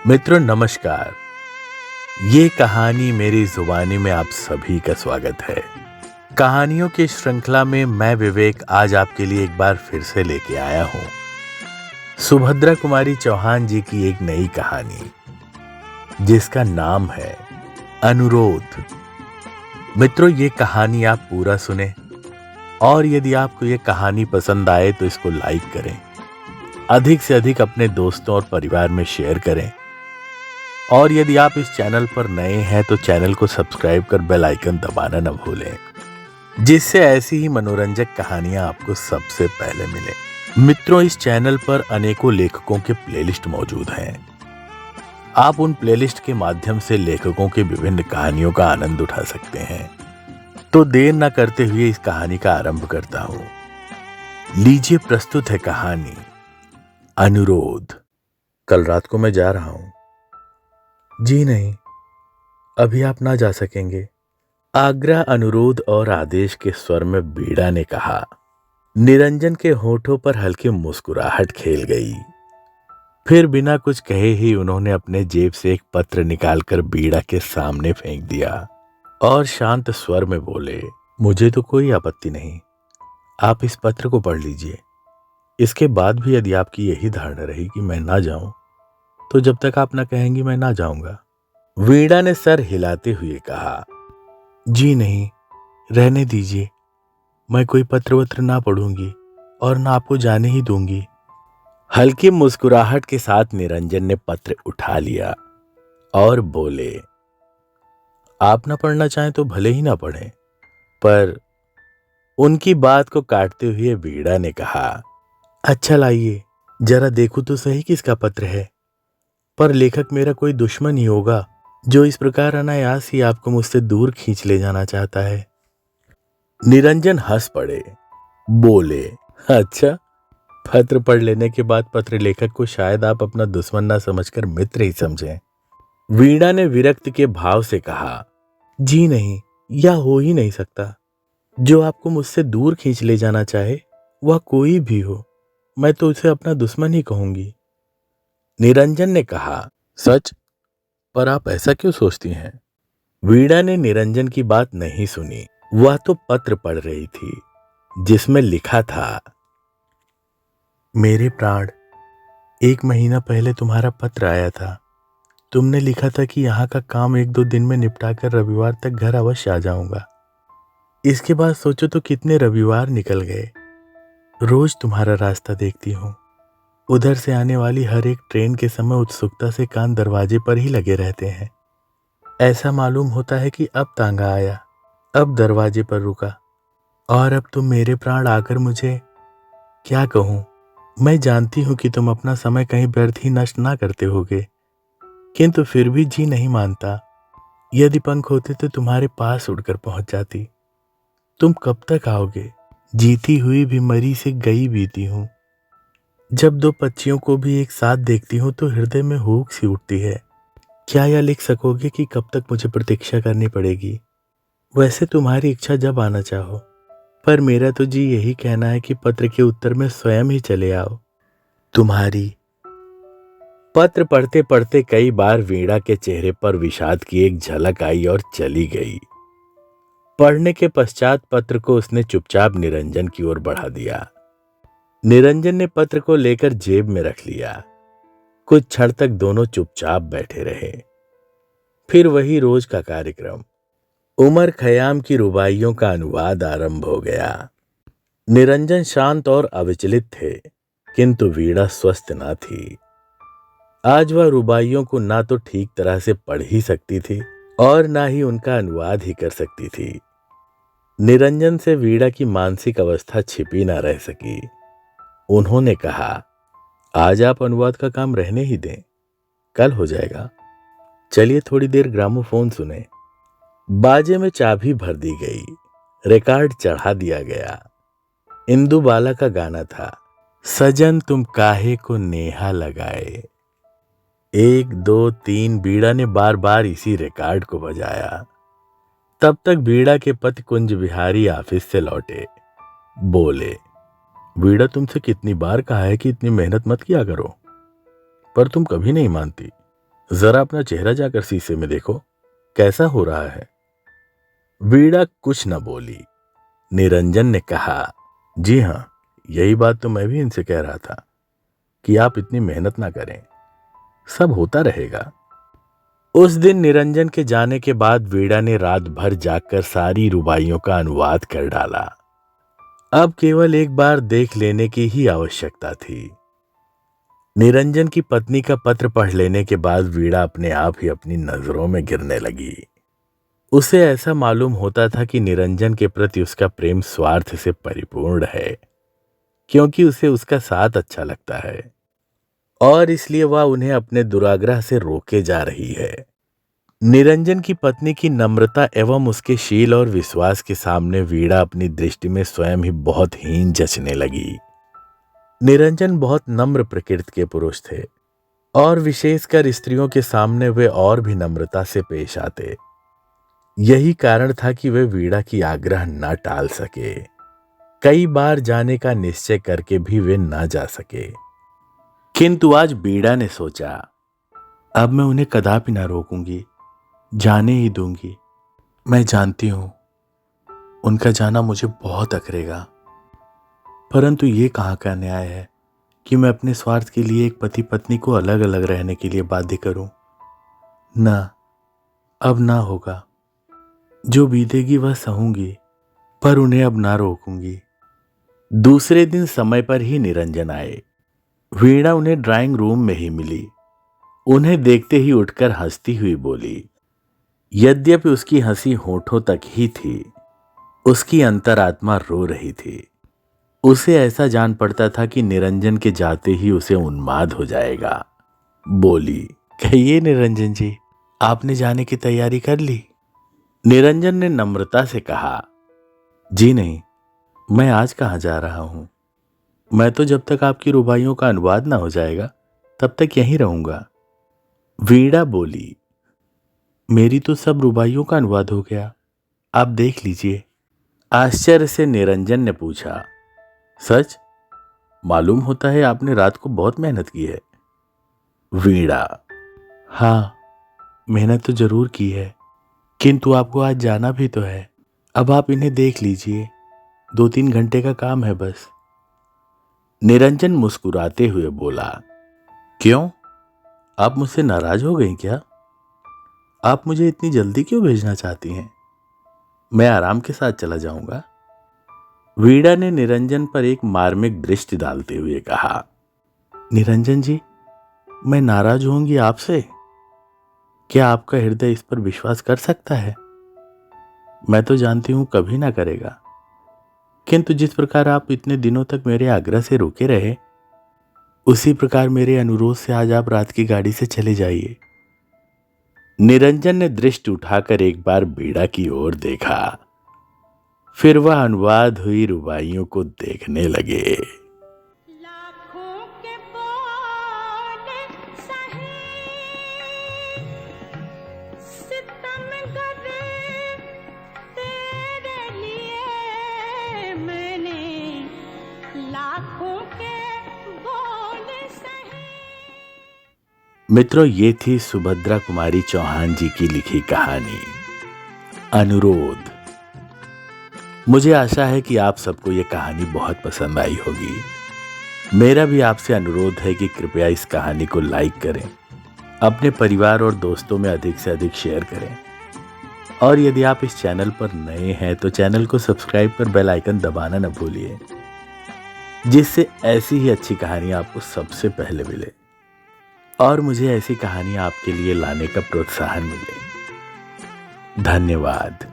मित्रों नमस्कार। ये कहानी मेरी जुबानी में आप सभी का स्वागत है। कहानियों की श्रृंखला में मैं विवेक आज आपके लिए एक बार फिर से लेके आया हूँ सुभद्रा कुमारी चौहान जी की एक नई कहानी जिसका नाम है अनुरोध। मित्रों ये कहानी आप पूरा सुने और यदि आपको ये कहानी पसंद आए तो इसको लाइक करें, अधिक से अधिक अपने दोस्तों और परिवार में शेयर करें और यदि आप इस चैनल पर नए हैं तो चैनल को सब्सक्राइब कर बेल आइकन दबाना न भूलें, जिससे ऐसी ही मनोरंजक कहानियां आपको सबसे पहले मिले। मित्रों इस चैनल पर अनेकों लेखकों के प्लेलिस्ट मौजूद हैं। आप उन प्लेलिस्ट के माध्यम से लेखकों की विभिन्न कहानियों का आनंद उठा सकते हैं। तो देर न करते हुए इस कहानी का आरंभ करता हूं। लीजिए प्रस्तुत है कहानी अनुरोध। कल रात को मैं जा रहा हूं। जी नहीं, अभी आप ना जा सकेंगे, आग्रह, अनुरोध और आदेश के स्वर में बीड़ा ने कहा। निरंजन के होठों पर हल्की मुस्कुराहट खेल गई। फिर बिना कुछ कहे ही उन्होंने अपने जेब से एक पत्र निकालकर बीड़ा के सामने फेंक दिया और शांत स्वर में बोले, मुझे तो कोई आपत्ति नहीं, आप इस पत्र को पढ़ लीजिए। इसके बाद भी यदि आपकी यही धारणा रही कि मैं ना जाऊं तो जब तक आप ना कहेंगी मैं ना जाऊंगा। वीणा ने सर हिलाते हुए कहा, जी नहीं, रहने दीजिए, मैं कोई पत्र वत्र ना पढ़ूंगी और ना आपको जाने ही दूंगी। हल्की मुस्कुराहट के साथ निरंजन ने पत्र उठा लिया और बोले, आप ना पढ़ना चाहें तो भले ही ना पढ़ें। पर उनकी बात को काटते हुए वीणा ने कहा, अच्छा लाइए, जरा देखूं तो सही किसका पत्र है। पर लेखक मेरा कोई दुश्मन ही होगा जो इस प्रकार अनायास ही आपको मुझसे दूर खींच ले जाना चाहता है। निरंजन हंस पड़े, बोले, अच्छा, पत्र पढ़ लेने के बाद पत्र लेखक को शायद आप अपना दुश्मन ना समझकर मित्र ही समझें। वीणा ने विरक्त के भाव से कहा, जी नहीं, यह हो ही नहीं सकता। जो आपको मुझसे दूर खींच ले जाना चाहे वह कोई भी हो, मैं तो उसे अपना दुश्मन ही कहूंगी। निरंजन ने कहा, सच? पर आप ऐसा क्यों सोचती हैं? वीणा ने निरंजन की बात नहीं सुनी। वह तो पत्र पढ़ रही थी जिसमें लिखा था, मेरे प्राण, 1 महीना पहले तुम्हारा पत्र आया था। तुमने लिखा था कि यहाँ का काम 1-2 दिन में निपटाकर रविवार तक घर अवश्य आ जाऊंगा। इसके बाद सोचो तो कितने रविवार निकल गए। रोज तुम्हारा रास्ता देखती हूँ। उधर से आने वाली हर एक ट्रेन के समय उत्सुकता से कान दरवाजे पर ही लगे रहते हैं। ऐसा मालूम होता है कि अब तांगा आया, अब दरवाजे पर रुका, और अब तुम मेरे प्राण आकर मुझे क्या कहूँ। मैं जानती हूँ कि तुम अपना समय कहीं व्यर्थ ही नष्ट ना करते होगे, किंतु फिर भी जी नहीं मानता। यदि पंख होते तो तुम्हारे पास उड़कर पहुंच जाती। तुम कब तक आओगे? जीती हुई भी मरी से गई बीती हूँ। जब 2 पक्षियों को भी एक साथ देखती हूँ तो हृदय में हुक सी उठती है। क्या यह लिख सकोगे कि कब तक मुझे प्रतीक्षा करनी पड़ेगी? वैसे तुम्हारी इच्छा जब आना चाहो, पर मेरा तो जी यही कहना है कि पत्र के उत्तर में स्वयं ही चले आओ। तुम्हारी। पत्र पढ़ते पढ़ते कई बार वीणा के चेहरे पर विषाद की एक झलक आई और चली गई। पढ़ने के पश्चात पत्र को उसने चुपचाप निरंजन की ओर बढ़ा दिया। निरंजन ने पत्र को लेकर जेब में रख लिया। कुछ क्षण तक दोनों चुपचाप बैठे रहे। फिर वही रोज का कार्यक्रम। उमर खयाम की रुबाइयों का अनुवाद आरंभ हो गया। निरंजन शांत और अविचलित थे, किंतु वीणा स्वस्थ ना थी। आज वह रुबाइयों को ना तो ठीक तरह से पढ़ ही सकती थी और ना ही उनका अनुवाद ही कर सकती थी। निरंजन से वीणा की मानसिक अवस्था छिपी ना रह सकी। उन्होंने कहा, आज आप अनुवाद का काम रहने ही दें, कल हो जाएगा। चलिए थोड़ी देर ग्रामोफोन सुने। बाजे में चाबी भर दी गई, रिकॉर्ड चढ़ा दिया गया। इंदुबाला का गाना था, सजन तुम काहे को नेहा लगाए। 1 2 3 बीड़ा ने बार बार इसी रिकॉर्ड को बजाया। तब तक बीड़ा के पति कुंज बिहारी ऑफिस से लौटे। बोले, बीड़ा तुमसे कितनी बार कहा है कि इतनी मेहनत मत किया करो, पर तुम कभी नहीं मानती। जरा अपना चेहरा जाकर शीशे में देखो, कैसा हो रहा है। वीणा कुछ न बोली। निरंजन ने कहा, जी हाँ, यही बात तो मैं भी इनसे कह रहा था कि आप इतनी मेहनत ना करें, सब होता रहेगा। उस दिन निरंजन के जाने के बाद वीणा ने रात भर जागकर सारी रुबाइयों का अनुवाद कर डाला। अब केवल एक बार देख लेने की ही आवश्यकता थी। निरंजन की पत्नी का पत्र पढ़ लेने के बाद वीणा अपने आप ही अपनी नजरों में गिरने लगी। उसे ऐसा मालूम होता था कि निरंजन के प्रति उसका प्रेम स्वार्थ से परिपूर्ण है, क्योंकि उसे उसका साथ अच्छा लगता है और इसलिए वह उन्हें अपने दुराग्रह से रोके जा रही है। निरंजन की पत्नी की नम्रता एवं उसके शील और विश्वास के सामने वीणा अपनी दृष्टि में स्वयं ही बहुत हीन जचने लगी। निरंजन बहुत नम्र प्रकृति के पुरुष थे और विशेषकर स्त्रियों के सामने वे और भी नम्रता से पेश आते। यही कारण था कि वे वीणा की आग्रह न टाल सके। कई बार जाने का निश्चय करके भी वे न जा सके, किंतु आज वीणा ने सोचा, अब मैं उन्हें कदापि ना रोकूंगी, जाने ही दूंगी। मैं जानती हूं उनका जाना मुझे बहुत अखरेगा, परंतु ये कहाँ का न्याय है कि मैं अपने स्वार्थ के लिए एक पति पत्नी को अलग अलग रहने के लिए बाध्य करूं। ना, अब ना होगा। जो बीतेगी वह सहूंगी, पर उन्हें अब ना रोकूंगी। दूसरे दिन समय पर ही निरंजन आए। वीणा उन्हें ड्राइंग रूम में ही मिली। उन्हें देखते ही उठकर हंसती हुई बोली। यद्यपि उसकी हंसी होठों तक ही थी, उसकी अंतरात्मा रो रही थी। उसे ऐसा जान पड़ता था कि निरंजन के जाते ही उसे उन्माद हो जाएगा। बोली, कहिए निरंजन जी, आपने जाने की तैयारी कर ली? निरंजन ने नम्रता से कहा, जी नहीं, मैं आज कहाँ जा रहा हूं। मैं तो जब तक आपकी रुबाइयों का अनुवाद ना हो जाएगा तब तक यहीं रहूंगा। वीणा बोली, मेरी तो सब रुबाइयों का अनुवाद हो गया, आप देख लीजिए। आश्चर्य से निरंजन ने पूछा, सच? मालूम होता है आपने रात को बहुत मेहनत की है। वीणा, हाँ, मेहनत तो जरूर की है, किंतु आपको आज जाना भी तो है। अब आप इन्हें देख लीजिए, 2-3 घंटे का काम है बस। निरंजन मुस्कुराते हुए बोला, क्यों, आप मुझसे नाराज हो गई क्या? आप मुझे इतनी जल्दी क्यों भेजना चाहती हैं? मैं आराम के साथ चला जाऊंगा। वीणा ने निरंजन पर एक मार्मिक दृष्टि डालते हुए कहा, निरंजन जी, मैं नाराज होंगी आपसे? क्या आपका हृदय इस पर विश्वास कर सकता है? मैं तो जानती हूं कभी ना करेगा, किंतु जिस प्रकार आप इतने दिनों तक मेरे आग्रह से रुके रहे, उसी प्रकार मेरे अनुरोध से आज आप रात की गाड़ी से चले जाइए। निरंजन ने दृष्टि उठाकर एक बार वीणा की ओर देखा, फिर वह अनुवाद हुई रुबाइयों को देखने लगे। लाखों के बोल सहे सितमगर तेरे लिए मैंने लाखों के बोल सहे। मित्रों, ये थी सुभद्रा कुमारी चौहान जी की लिखी कहानी अनुरोध। मुझे आशा है कि आप सबको ये कहानी बहुत पसंद आई होगी। मेरा भी आपसे अनुरोध है कि कृपया इस कहानी को लाइक करें, अपने परिवार और दोस्तों में अधिक से अधिक शेयर करें, और यदि आप इस चैनल पर नए हैं तो चैनल को सब्सक्राइब कर बेल आइकन दबाना न भूलिए, जिससे ऐसी ही अच्छी कहानी आपको सबसे पहले मिले और मुझे ऐसी कहानी आपके लिए लाने का प्रोत्साहन मिले। धन्यवाद।